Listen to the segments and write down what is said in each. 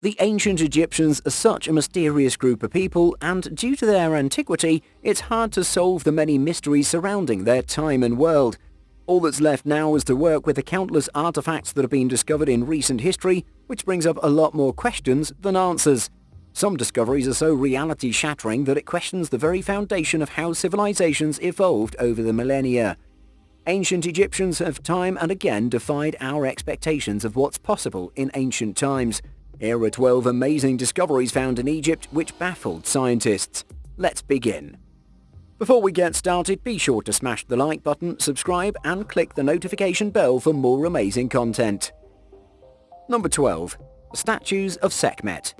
The ancient Egyptians are such a mysterious group of people, and due to their antiquity, it's hard to solve the many mysteries surrounding their time and world. All that's left now is to work with the countless artifacts that have been discovered in recent history, which brings up a lot more questions than answers. Some discoveries are so reality-shattering that it questions the very foundation of how civilizations evolved over the millennia. Ancient Egyptians have time and again defied our expectations of what's possible in ancient times. Here are 12 amazing discoveries found in Egypt which baffled scientists. Let's begin. Before we get started, be sure to smash the like button, subscribe, and click the notification bell for more amazing content. Number 12. Statues of Sekhmet.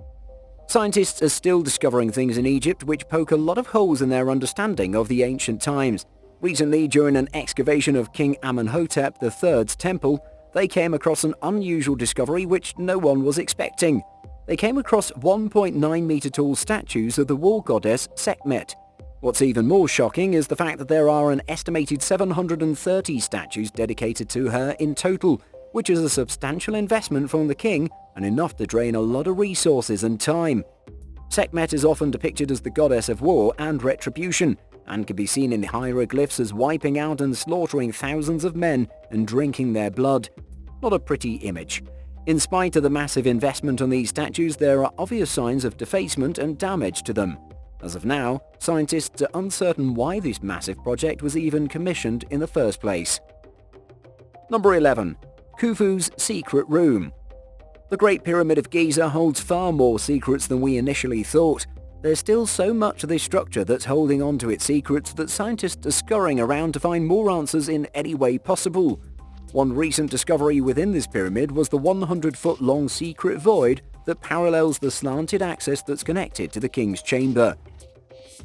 Scientists are still discovering things in Egypt which poke a lot of holes in their understanding of the ancient times. Recently, during an excavation of King Amenhotep III's temple, they came across an unusual discovery which no one was expecting. They came across 1.9 meter tall statues of the war goddess Sekhmet. What's even more shocking is the fact that there are an estimated 730 statues dedicated to her in total, which is a substantial investment from the king and enough to drain a lot of resources and time. Sekhmet is often depicted as the goddess of war and retribution, and can be seen in hieroglyphs as wiping out and slaughtering thousands of men and drinking their blood. Not a pretty image. In spite of the massive investment on these statues, there are obvious signs of defacement and damage to them. As of now, scientists are uncertain why this massive project was even commissioned in the first place. Number 11. Khufu's Secret Room. The Great Pyramid of Giza holds far more secrets than we initially thought. There's still so much of this structure that's holding on to its secrets that scientists are scurrying around to find more answers in any way possible. One recent discovery within this pyramid was the 100-foot-long secret void that parallels the slanted access that's connected to the king's chamber.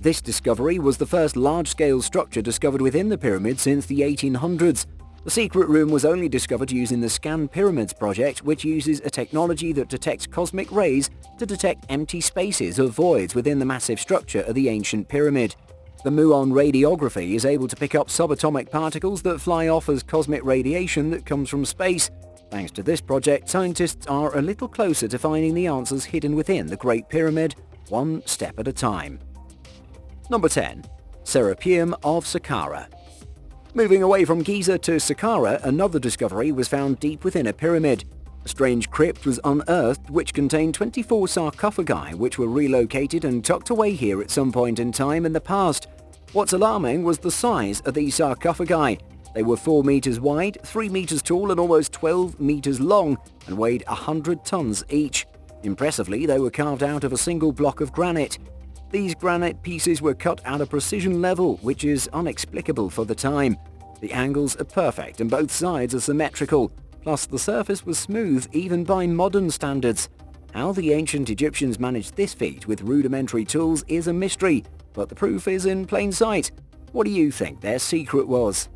This discovery was the first large-scale structure discovered within the pyramid since the 1800s. The secret room was only discovered using the Scan Pyramids project, which uses a technology that detects cosmic rays to detect empty spaces or voids within the massive structure of the ancient pyramid. The muon radiography is able to pick up subatomic particles that fly off as cosmic radiation that comes from space. Thanks to this project, scientists are a little closer to finding the answers hidden within the Great Pyramid, one step at a time. Number 10. Seraphim of Sakara. Moving away from Giza to Sakara, another discovery was found deep within a pyramid. A strange crypt was unearthed which contained 24 sarcophagi which were relocated and tucked away here at some point in time in the past. What's alarming was the size of these sarcophagi. They were 4 meters wide, 3 meters tall and almost 12 meters long and weighed 100 tons each. Impressively, they were carved out of a single block of granite. These granite pieces were cut at a precision level, which is inexplicable for the time. The angles are perfect and both sides are symmetrical, plus the surface was smooth even by modern standards. How the ancient Egyptians managed this feat with rudimentary tools is a mystery, but the proof is in plain sight. What do you think their secret was?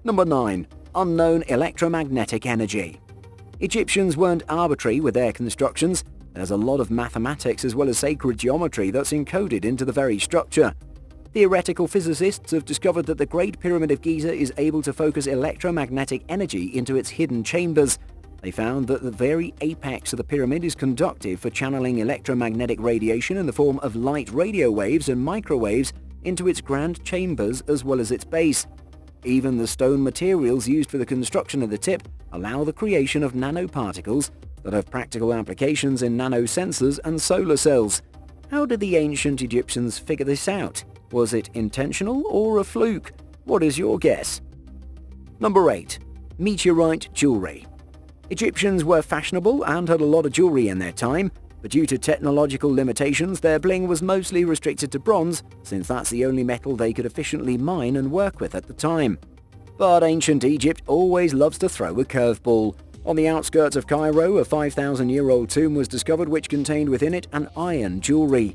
Number 9. Unknown electromagnetic energy. Egyptians weren't arbitrary with their constructions. There's a lot of mathematics as well as sacred geometry that's encoded into the very structure. Theoretical physicists have discovered that the Great Pyramid of Giza is able to focus electromagnetic energy into its hidden chambers. They found that the very apex of the pyramid is conductive for channeling electromagnetic radiation in the form of light radio waves and microwaves into its grand chambers as well as its base. Even the stone materials used for the construction of the tip allow the creation of nanoparticles that have practical applications in nanosensors and solar cells. How did the ancient Egyptians figure this out? Was it intentional or a fluke? What is your guess? Number 8. Meteorite Jewelry. Egyptians were fashionable and had a lot of jewelry in their time, but due to technological limitations, their bling was mostly restricted to bronze, since that's the only metal they could efficiently mine and work with at the time. But ancient Egypt always loves to throw a curveball. On the outskirts of Cairo, a 5,000-year-old tomb was discovered which contained within it an iron jewelry.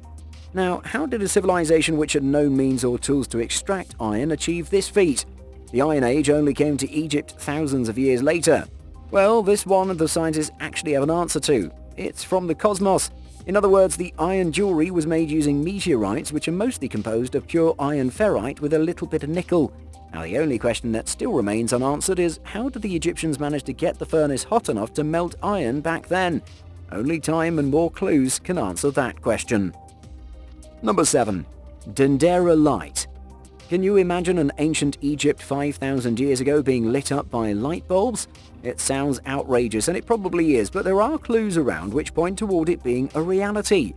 Now, how did a civilization which had no means or tools to extract iron achieve this feat? The Iron Age only came to Egypt thousands of years later. Well, this one the scientists actually have an answer to. It's from the cosmos. In other words, the iron jewelry was made using meteorites which are mostly composed of pure iron ferrite with a little bit of nickel. Now the only question that still remains unanswered is how did the Egyptians manage to get the furnace hot enough to melt iron back then? Only time and more clues can answer that question. Number 7. Dandera Light. Can you imagine an ancient Egypt 5,000 years ago being lit up by light bulbs? It sounds outrageous, and it probably is, but there are clues around which point toward it being a reality.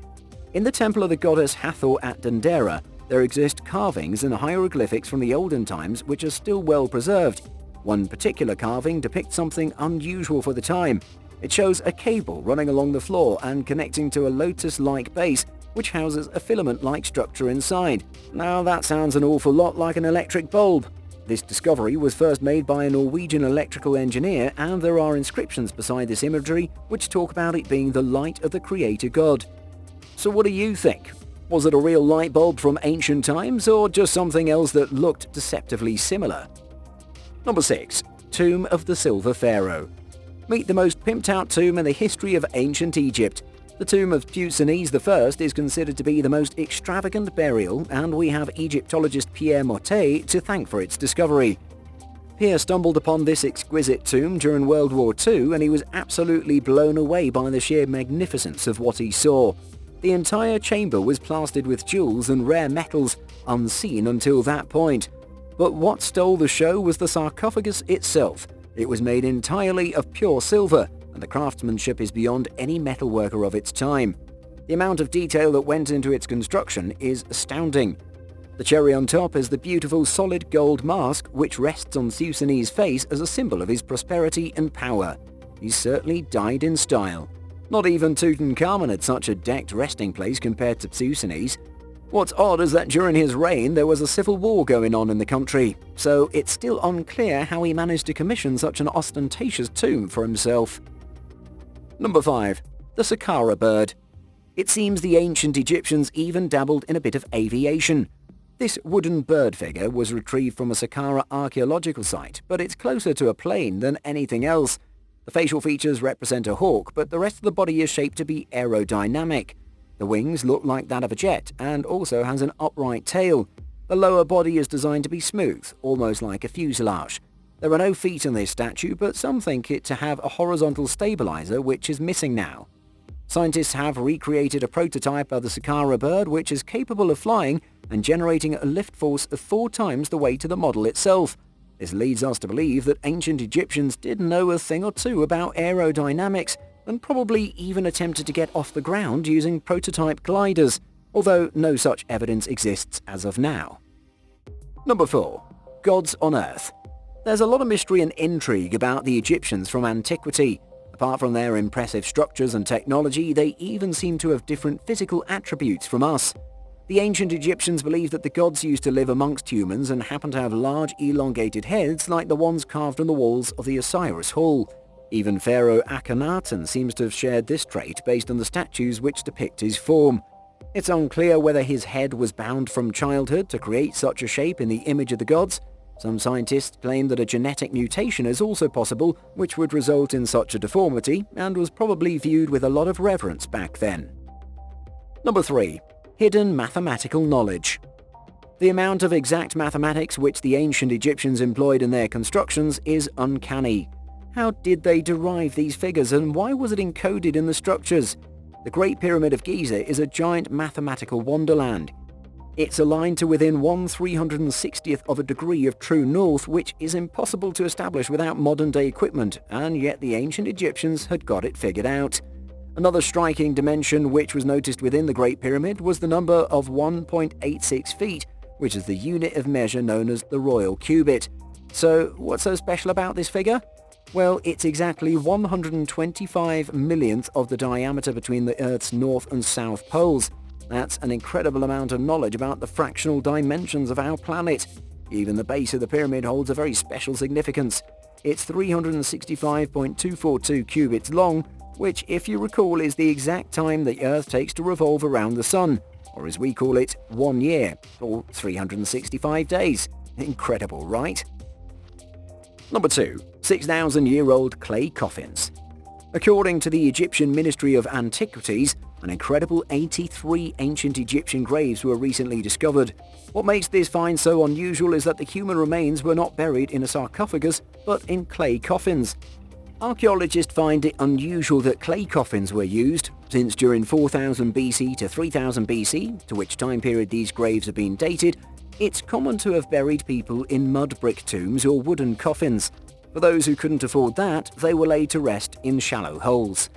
In the temple of the goddess Hathor at Dandera, there exist carvings and hieroglyphics from the olden times which are still well preserved. One particular carving depicts something unusual for the time. It shows a cable running along the floor and connecting to a lotus-like base which houses a filament-like structure inside. Now that sounds an awful lot like an electric bulb. This discovery was first made by a Norwegian electrical engineer, and there are inscriptions beside this imagery which talk about it being the light of the creator god. So what do you think? Was it a real light bulb from ancient times, or just something else that looked deceptively similar? Number 6. Tomb of the Silver Pharaoh. Meet the most pimped-out tomb in the history of ancient Egypt. The tomb of Thucydides I is considered to be the most extravagant burial, and we have Egyptologist Pierre Motet to thank for its discovery. Pierre stumbled upon this exquisite tomb during World War II, and he was absolutely blown away by the sheer magnificence of what he saw. The entire chamber was plastered with jewels and rare metals, unseen until that point. But what stole the show was the sarcophagus itself. It was made entirely of pure silver, and the craftsmanship is beyond any metalworker of its time. The amount of detail that went into its construction is astounding. The cherry on top is the beautiful solid gold mask which rests on Thucydides' face as a symbol of his prosperity and power. He certainly died in style. Not even Tutankhamun had such a decked resting place compared to Thucydides. What's odd is that during his reign there was a civil war going on in the country, so it's still unclear how he managed to commission such an ostentatious tomb for himself. Number 5. The Sakara Bird. It seems the ancient Egyptians even dabbled in a bit of aviation. This wooden bird figure was retrieved from a Sakara archaeological site, but it's closer to a plane than anything else. The facial features represent a hawk, but the rest of the body is shaped to be aerodynamic. The wings look like that of a jet and also has an upright tail. The lower body is designed to be smooth, almost like a fuselage. There are no feet in this statue, but some think it to have a horizontal stabilizer which is missing now. Scientists have recreated a prototype of the Sakara Bird which is capable of flying and generating a lift force of 4 times the weight of the model itself. This leads us to believe that ancient Egyptians did know a thing or two about aerodynamics and probably even attempted to get off the ground using prototype gliders, although no such evidence exists as of now. Number 4. Gods on Earth. There's a lot of mystery and intrigue about the Egyptians from antiquity. Apart from their impressive structures and technology, they even seem to have different physical attributes from us. The ancient Egyptians believed that the gods used to live amongst humans and happened to have large elongated heads like the ones carved on the walls of the Osiris Hall. Even Pharaoh Akhenaten seems to have shared this trait based on the statues which depict his form. It's unclear whether his head was bound from childhood to create such a shape in the image of the gods. Some scientists claim that a genetic mutation is also possible, which would result in such a deformity, and was probably viewed with a lot of reverence back then. Number 3. Hidden mathematical knowledge. The amount of exact mathematics which the ancient Egyptians employed in their constructions is uncanny. How did they derive these figures, and why was it encoded in the structures? The Great Pyramid of Giza is a giant mathematical wonderland. It's aligned to within 1/360th of a degree of true north, which is impossible to establish without modern-day equipment, and yet the ancient Egyptians had got it figured out. Another striking dimension which was noticed within the Great Pyramid was the number of 1.86 feet, which is the unit of measure known as the royal cubit. So what's so special about this figure? Well, it's exactly 125 millionth of the diameter between the Earth's north and south poles. That's an incredible amount of knowledge about the fractional dimensions of our planet. Even the base of the pyramid holds a very special significance. It's 365.242 cubits long, which, if you recall, is the exact time the Earth takes to revolve around the Sun, or as we call it, 1 year, or 365 days. Incredible, right? Number 2. 6,000-year-old clay coffins. According to the Egyptian Ministry of Antiquities, an incredible 83 ancient Egyptian graves were recently discovered. What makes this find so unusual is that the human remains were not buried in a sarcophagus, but in clay coffins. Archaeologists find it unusual that clay coffins were used, since during 4000 BC to 3000 BC, to which time period these graves have been dated, it's common to have buried people in mud brick tombs or wooden coffins. For those who couldn't afford that, they were laid to rest in shallow holes.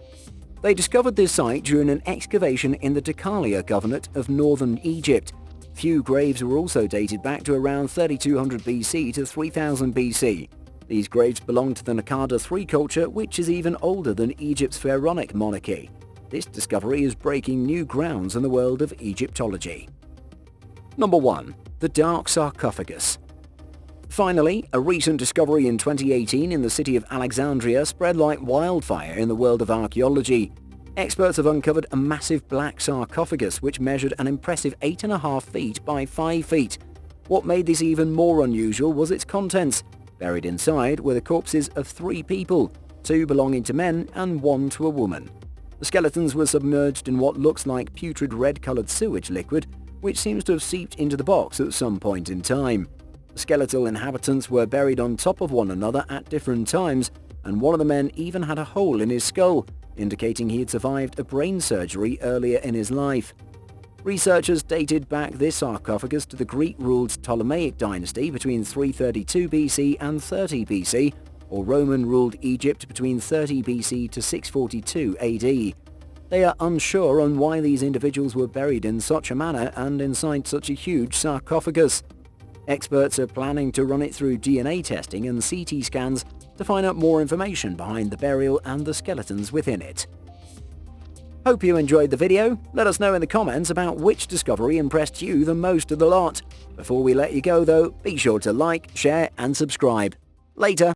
They discovered this site during an excavation in the Dakalia Governorate of northern Egypt. Few graves were also dated back to around 3200 BC to 3000 BC. These graves belong to the Nakada III culture, which is even older than Egypt's pharaonic monarchy. This discovery is breaking new grounds in the world of Egyptology. Number 1. The Dark Sarcophagus. Finally, a recent discovery in 2018 in the city of Alexandria spread like wildfire in the world of archaeology. Experts have uncovered a massive black sarcophagus which measured an impressive 8.5 feet by 5 feet. What made this even more unusual was its contents. Buried inside were the corpses of 3 people, 2 belonging to men and 1 to a woman. The skeletons were submerged in what looks like putrid red-coloured sewage liquid, which seems to have seeped into the box at some point in time. The skeletal inhabitants were buried on top of one another at different times, and one of the men even had a hole in his skull, indicating he had survived a brain surgery earlier in his life. Researchers dated back this sarcophagus to the Greek-ruled Ptolemaic dynasty between 332 BC and 30 BC, or Roman-ruled Egypt between 30 BC to 642 AD. They are unsure on why these individuals were buried in such a manner and inside such a huge sarcophagus. Experts are planning to run it through DNA testing and CT scans to find out more information behind the burial and the skeletons within it. Hope you enjoyed the video. Let us know in the comments about which discovery impressed you the most of the lot. Before we let you go though, be sure to like, share and subscribe. Later.